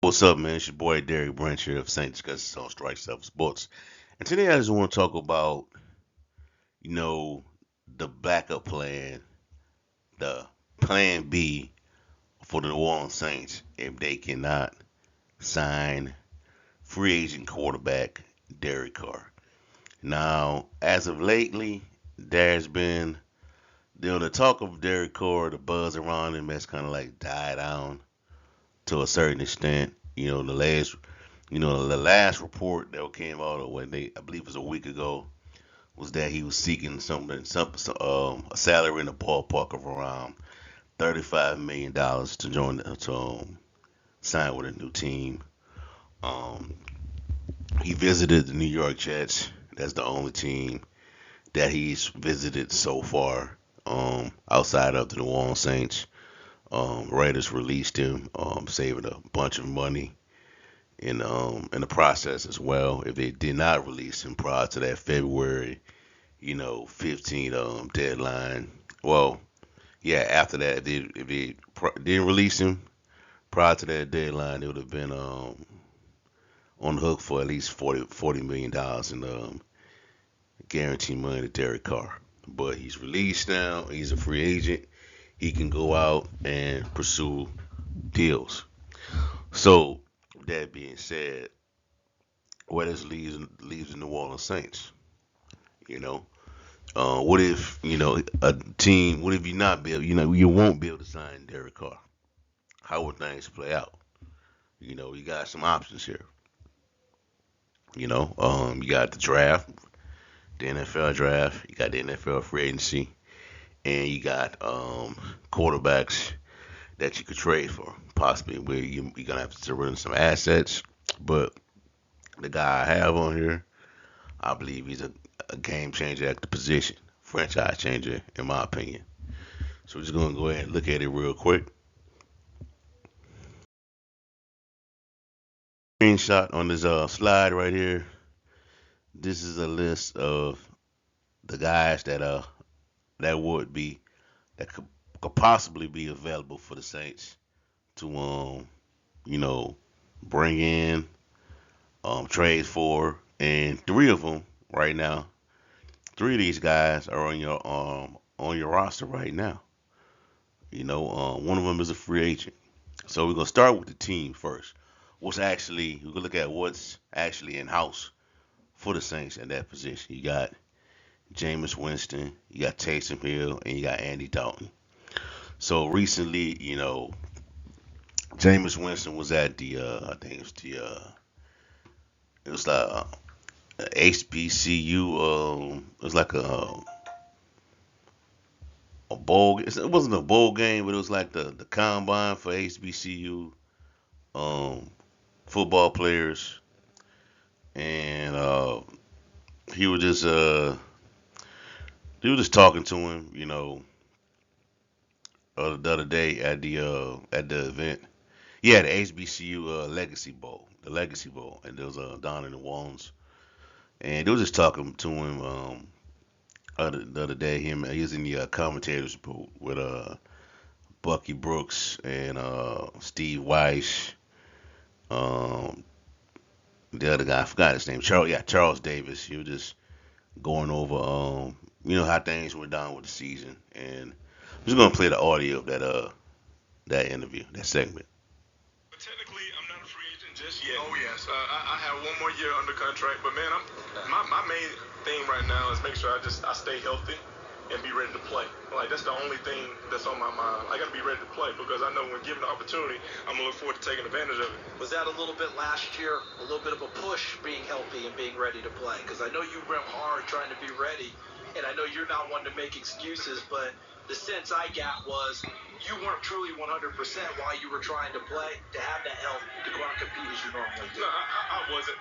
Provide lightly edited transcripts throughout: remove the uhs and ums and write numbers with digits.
What's up, man? It's your boy Derek Branch here of Saint Discussions on Strike Self Sports. And today I just want to talk about, you know, the backup plan, the plan B for the New Orleans Saints if they cannot sign free agent quarterback Derek Carr. Now, as of lately, there's been, the talk of Derek Carr, the buzz around him has kind of like died down to a certain extent. The last report that came out, or when I believe it was a week ago, was that he was seeking a salary in the ballpark of around $35 million to sign with a new team. Um, he visited the New York Jets. That's the only team that he's visited so far, outside of the New Orleans Saints. Raiders released him, saving a bunch of money in the process as well. If they did not release him prior to that February, 15 deadline, well, yeah, after that, if they didn't release him prior to that deadline, it would have been on the hook for at least $40 million in guaranteed money to Derek Carr. But he's released now. He's a free agent. He can go out and pursue deals. So, with that being said, where this leaves the New Orleans Saints. You know, what if a team? What if you not be able? You won't be able to sign Derek Carr. How would things play out? You got some options here. You got the draft, the NFL draft. You got the NFL free agency, and you got quarterbacks that you could trade for, possibly where you're gonna have to surrender some assets. But the guy I have on here, I believe he's a game changer at the position, franchise changer in my opinion. So we're just gonna go ahead and look at it real quick. Screenshot on this slide right here. This is a list of the guys that would be that could possibly be available for the Saints to you know bring in, trade for, and three of them right now. Three of these guys are on your roster right now. One of them is a free agent. So we're gonna start with the team first. We can look at what's actually in house for the Saints at that position. You got Jameis Winston, you got Taysom Hill, and you got Andy Dalton. So recently, Jameis Winston was at I think it was like HBCU. It was like a bowl. It wasn't a bowl game, but it was like the combine for HBCU um, football players, and he was just he was just talking to him, the other day at the event. Yeah, the HBCU Legacy Bowl, the Legacy Bowl, and there was down in New Orleans, and they was just talking to him the other day. He was in the commentators booth with Bucky Brooks and Steve Weiss, um, the other guy, I forgot his name, Charles Davis. He was just going over how things went down with the season, and I'm just gonna play the audio of that interview, that segment. But technically, I'm not a free agent just yet. Oh yes. I have one more year under contract, but man, my main thing right now is make sure I stay healthy and be ready to play. Like that's the only thing that's on my mind. I got to be ready to play because I know when given the opportunity, I'm gonna look forward to taking advantage of it. Was that a little bit last year, a little bit of a push being healthy and being ready to play? Because I know you went hard trying to be ready, and I know you're not one to make excuses, but the sense I got was you weren't truly 100% while you were trying to play to have that health to go out and compete as you normally do. No, I wasn't,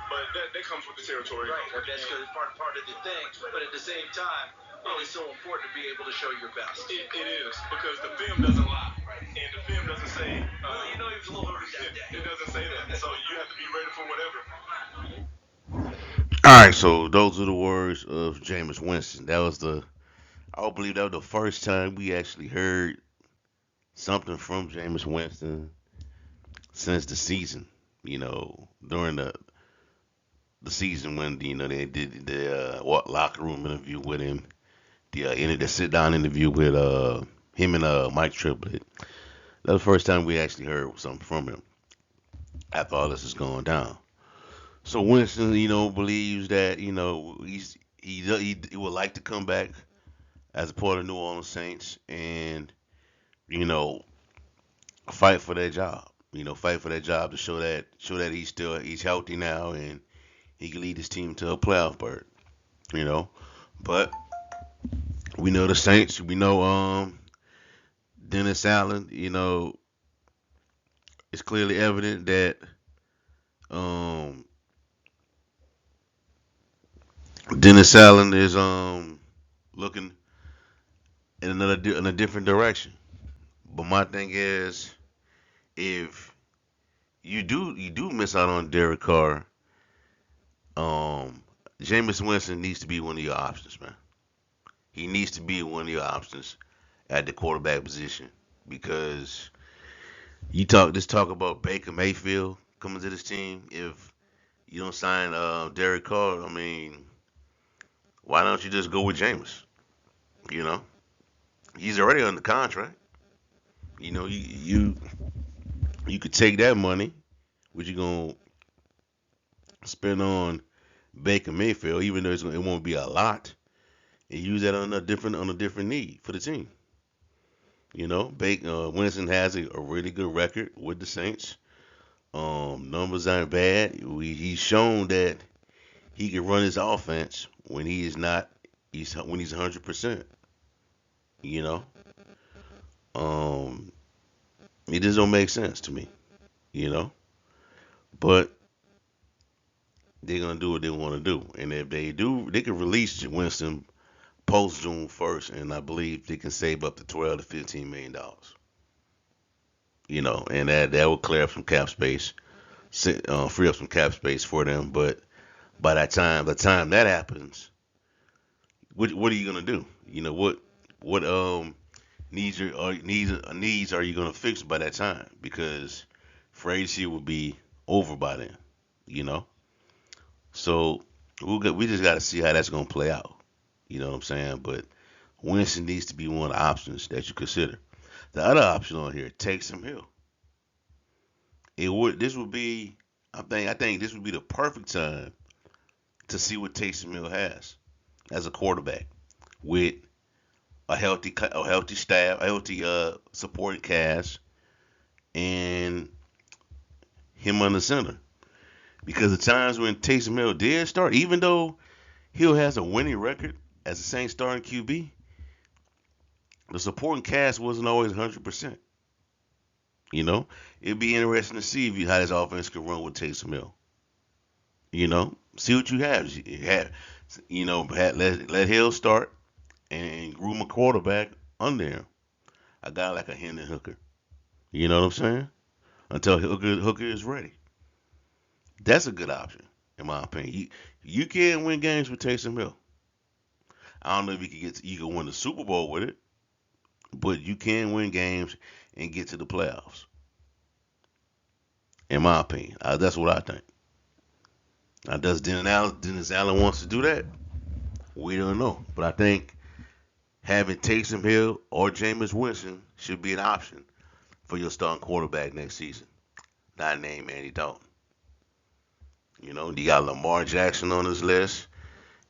but that comes with the territory. Right, that's part of the thing, but at the same time, it's so important to be able to show your best. It is because the film doesn't lie, and the film doesn't say. Well, you know he was a little hurt that day. It doesn't say that, so you have to be ready for whatever. All right, so those are the words of Jameis Winston. I believe that was the first time we actually heard something from Jameis Winston since the season. During the season when they did the locker room interview with him, the sit down interview with him and Mike Triplett. That was the first time we actually heard something from him after all this is going down. So Winston, believes that he would like to come back as a part of New Orleans Saints and you know fight for that job. Fight for that job to show that he's healthy now and he can lead his team to a playoff berth. You know, but we know the Saints. We know Dennis Allen. It's clearly evident that um Dennis Allen is looking in a different direction. But my thing is, if you do miss out on Derek Carr, um, Jameis Winston needs to be one of your options, man. He needs to be one of your options at the quarterback position because talk about Baker Mayfield coming to this team. If you don't sign Derek Carr, I mean, why don't you just go with Jameis? You know, he's already under contract. You could take that money, which you're gonna spend on Baker Mayfield, even though it won't be a lot, and use that on a different need for the team. Winston has a really good record with the Saints. Numbers aren't bad. He's shown that he can run his offense when he is not. When he's 100%. You know, um, it just don't make sense to me. You know, but they're gonna do what they want to do, and if they do, they can release Winston post June 1st, and I believe they can save up to 12 to $15 million. And that will clear up some cap space, free up some cap space for them. But by the time that happens, what are you gonna do? What needs are you gonna fix by that time? Because free agency will be over by then. You know, so we just got to see how that's gonna play out. You know what I'm saying? But Winston needs to be one of the options that you consider. The other option on here, Taysom Hill. This would be I think this would be the perfect time to see what Taysom Hill has as a quarterback with a healthy staff, a healthy supporting cast, and him on the center. Because the times when Taysom Hill did start, even though Hill has a winning record as a Saints starting QB, the supporting cast wasn't always 100%. You know, it'd be interesting to see how this offense could run with Taysom Hill. See what you have. Let Hill start and groom a quarterback under him. A guy like a Hendon Hooker. You know what I'm saying? Until Hooker is ready. That's a good option, in my opinion. You can win games with Taysom Hill. I don't know if you can win the Super Bowl with it, but you can win games and get to the playoffs. In my opinion, that's what I think. Now, does Dennis Allen wants to do that? We don't know, but I think having Taysom Hill or Jameis Winston should be an option for your starting quarterback next season. Not named Andy Dalton. You got Lamar Jackson on this list.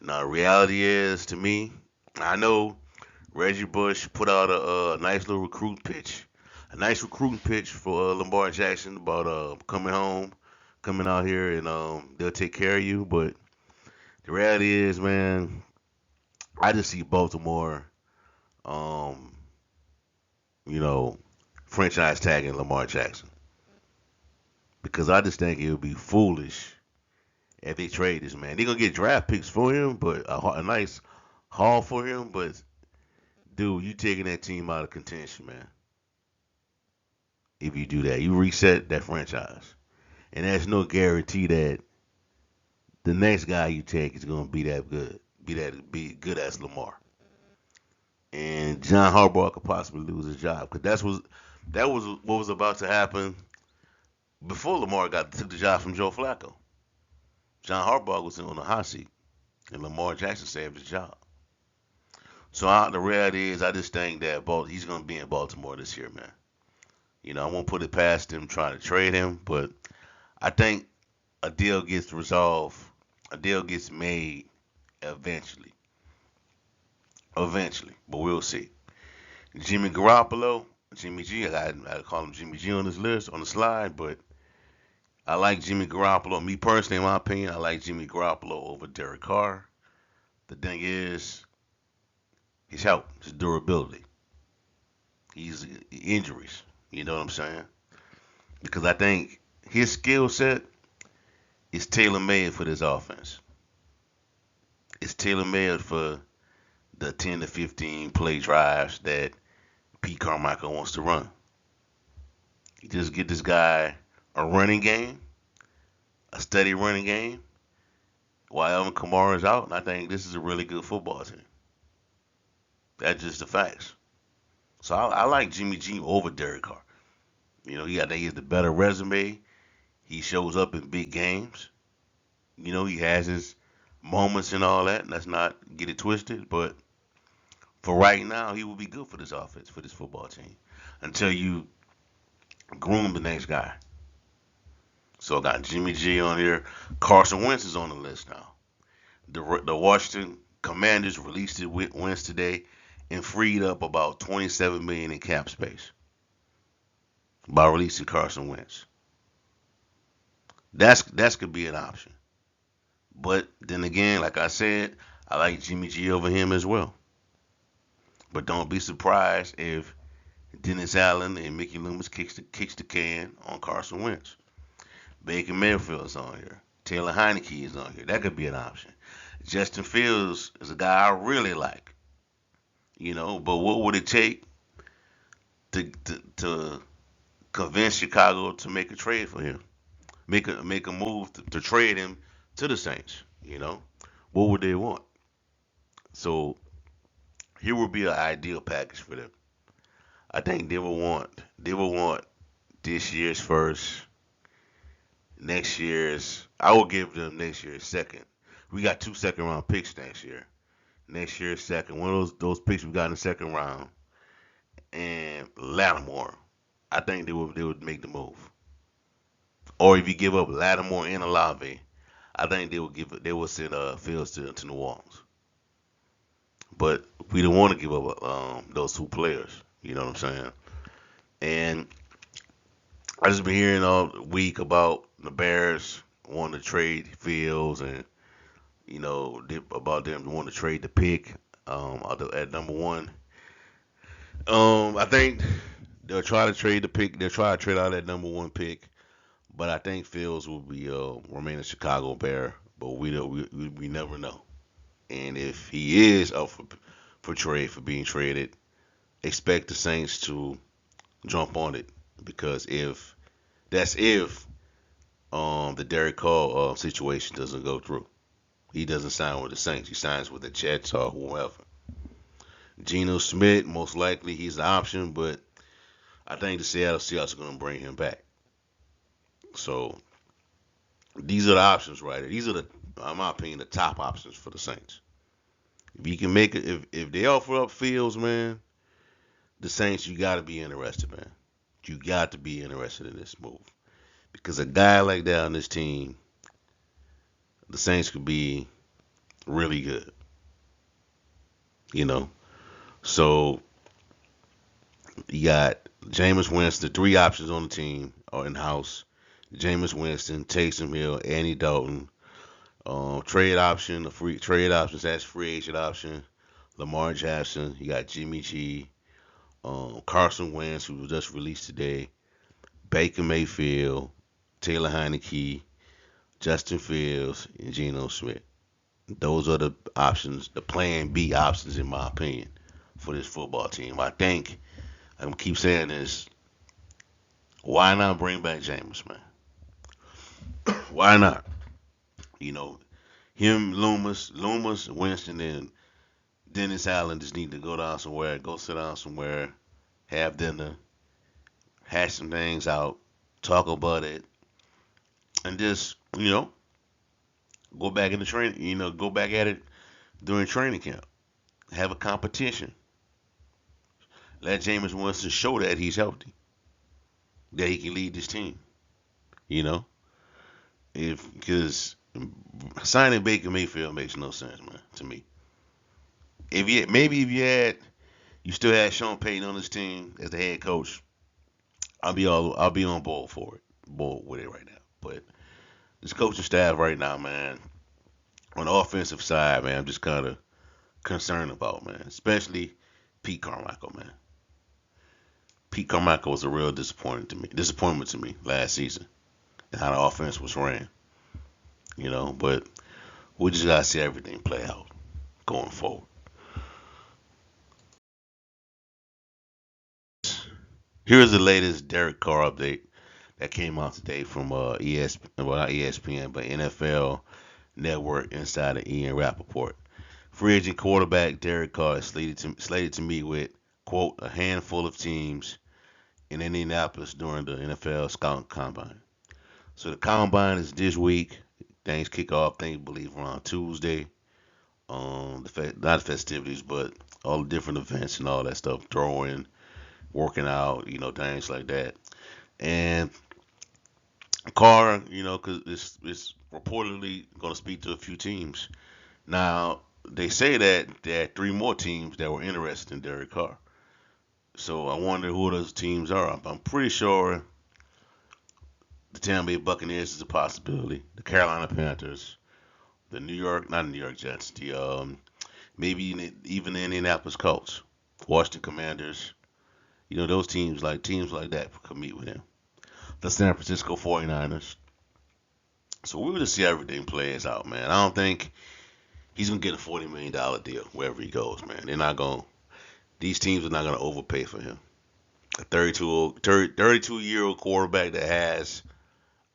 Now, the reality is, to me, I know Reggie Bush put out a nice little a nice recruiting pitch for Lamar Jackson about coming home, coming out here, and they'll take care of you. But the reality is, man, I just see Baltimore, um, you know, franchise tagging Lamar Jackson because I just think it would be foolish if they trade this man. They're gonna get draft picks for him, but a nice haul for him. But dude, you taking that team out of contention, man. If you do that, you reset that franchise, and there's no guarantee that the next guy you take is gonna be that good, be good as Lamar. And John Harbaugh could possibly lose his job because that was what was about to happen before Lamar took the job from Joe Flacco. John Harbaugh was on the hot seat, and Lamar Jackson saved his job. So the reality is, I just think that he's going to be in Baltimore this year, man. I won't put it past them trying to trade him, but I think a deal gets resolved, a deal gets made eventually. Eventually, but we'll see. Jimmy Garoppolo, Jimmy G, I call him Jimmy G on this list, on the slide, but I like Jimmy Garoppolo. Me personally, in my opinion, I like Jimmy Garoppolo over Derek Carr. The thing is, his health, his durability, his injuries. You know what I'm saying? Because I think his skill set is tailor made for this offense. It's tailor made for the 10 to 15 play drives that Pete Carmichael wants to run. You just get this guy a running game, a steady running game, while Alvin Kamara is out, and I think this is a really good football team. That's just the facts. So I like Jimmy G over Derek Carr. I think he has the better resume. He shows up in big games. He has his moments and all that. And let's not get it twisted. But for right now, he will be good for this offense, for this football team, until you groom the next guy. So I got Jimmy G on here. Carson Wentz is on the list now. The Washington Commanders released the Wentz today and freed up about 27 million in cap space by releasing Carson Wentz. That's could be an option. But then again, like I said, I like Jimmy G over him as well. But don't be surprised if Dennis Allen and Mickey Loomis kicks the can on Carson Wentz. Baker Mayfield's on here. Taylor Heineke is on here. That could be an option. Justin Fields is a guy I really like. But what would it take to convince Chicago to make a trade for him? Make a move to trade him to the Saints. What would they want? So here would be an ideal package for them. I think they will want this year's first, next year's. I will give them next year's second. We got 2 second round picks next year. Next year's second, one of those picks we got in the second round, and Lattimore. I think they would make the move. Or if you give up Lattimore and Olave, I think they will send Fields to New Orleans. But we don't want to give up those two players. You know what I'm saying? And I just been hearing all week about the Bears wanting to trade Fields, and about them wanting to trade the pick at number one. I think they'll try to trade the pick. They'll try to trade out that number one pick. But I think Fields will be remain a Chicago Bear. But we never know. And if he is up for trade, for being traded, expect the Saints to jump on it, because if the Derek Carr situation doesn't go through, he doesn't sign with the Saints. He signs with the Jets or whoever. Geno Smith, most likely he's the option, but I think the Seattle Seahawks are going to bring him back. So these are the options right here. These are in my opinion, the top options for the Saints. If you can make it, if they offer up Fields, man, the Saints, you got to be interested, man. You got to be interested in this move, because a guy like that on this team, the Saints could be really good. You know, so you got Jameis Winston. Three options on the team or in house. Jameis Winston, Taysom Hill, Andy Dalton. Trade option, a free trade option. That's free agent option. Lamar Jackson. You got Jimmy G. Carson Wentz, who was just released today. Baker Mayfield, Taylor Heineke, Justin Fields, and Geno Smith. Those are the options, the Plan B options, in my opinion, for this football team. I think I'm gonna keep saying this. Why not bring back Jameis, man? Why not? You know, him, Loomis, Winston, and Dennis Allen just need to go down somewhere, go sit down somewhere, have dinner, hash some things out, talk about it, and just go back into training. Go back at it during training camp. Have a competition. Let Jameis Winston show that he's healthy, that he can lead this team. You know, if because signing Baker Mayfield makes no sense, man, to me. If you still had Sean Payton on this team as the head coach, I'll be on board with it right now. But this coaching staff right now, man, on the offensive side, man, I'm just kind of concerned about, man, especially Pete Carmichael, man. Pete Carmichael was a real disappointment to me last season and how the offense was ran. But we just gotta see everything play out going forward. Here's the latest Derek Carr update that came out today from well, not ESPN, but NFL Network insider Ian Rappaport. Free agent quarterback Derek Carr is slated to meet with, quote, a handful of teams in Indianapolis during the NFL Scouting Combine. So the Combine is this week. Things kick off, things believe around Tuesday. Not festivities, but all the different events and all that stuff, throwing, working out, things like that. And Carr, because it's reportedly going to speak to a few teams. Now, they say that there are three more teams that were interested in Derek Carr. So I wonder who those teams are. I'm pretty sure the Tampa Bay Buccaneers is a possibility. The Carolina Panthers, not the New York Jets, the maybe even the Indianapolis Colts, Washington Commanders. Those teams like that could meet with him. The San Francisco 49ers. So we will just see everything plays out, man. I don't think he's gonna get a $40 million deal wherever he goes, man. These teams are not gonna overpay for him. A 32-year-old quarterback that has,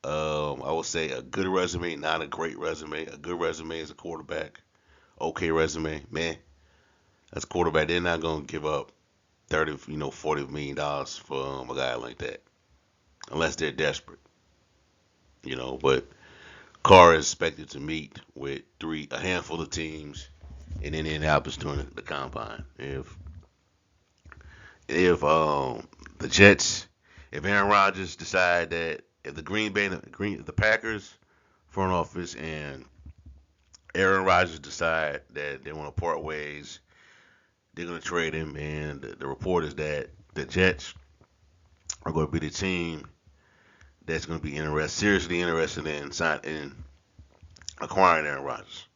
I would say, a good resume, not a great resume. A good resume as a quarterback, okay resume, man. As a quarterback, they're not gonna give up 30, $40 million for a guy like that, unless they're desperate, But Carr is expected to meet with a handful of teams in Indianapolis during the combine. If the Jets, if Aaron Rodgers decide that if the Packers front office and Aaron Rodgers decide that they want to part ways, they're going to trade him. And the report is that the Jets are going to be the team that's going to be seriously interested in acquiring Aaron Rodgers.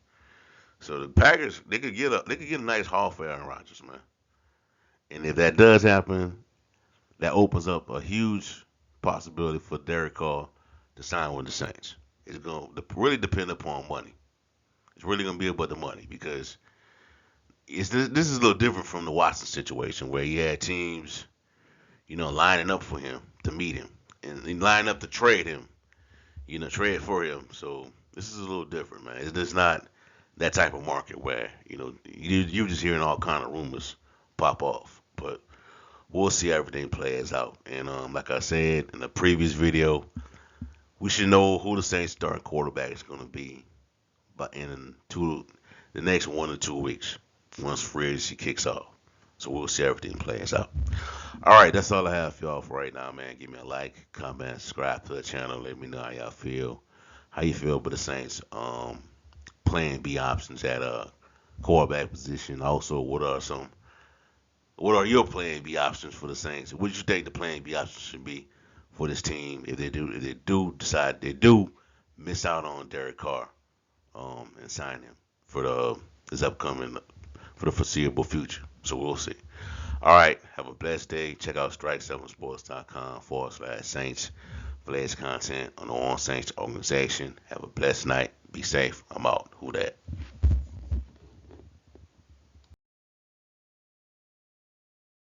So the Packers, they could get a nice haul for Aaron Rodgers, man. And if that does happen, that opens up a huge possibility for Derek Carr to sign with the Saints. It's going to really depend upon money. It's really going to be about the money because this is a little different from the Watson situation where you had teams, lining up for him to meet him and lining up to trade him, trade for him. So this is a little different, man. It's just not that type of market where you're just hearing all kind of rumors pop off. But we'll see how everything plays out. And like I said in the previous video, we should know who the Saints starting quarterback is going to be the next 1 or 2 weeks once free agency kicks off. So we'll see how everything plays out. All right, that's all I have for y'all for right now, man. Give me a like, comment, subscribe to the channel. Let me know how y'all feel. How you feel about the Saints playing B options at a quarterback position. Also, what are your plan B options for the Saints? What do you think the plan B options should be for this team if they do decide they do miss out on Derek Carr and sign him for this upcoming for the foreseeable future? So we'll see. All right, have a blessed day. Check out strike7sports.com/Saints for latest content on the All Saints organization. Have a blessed night. Be safe. I'm out. Who that?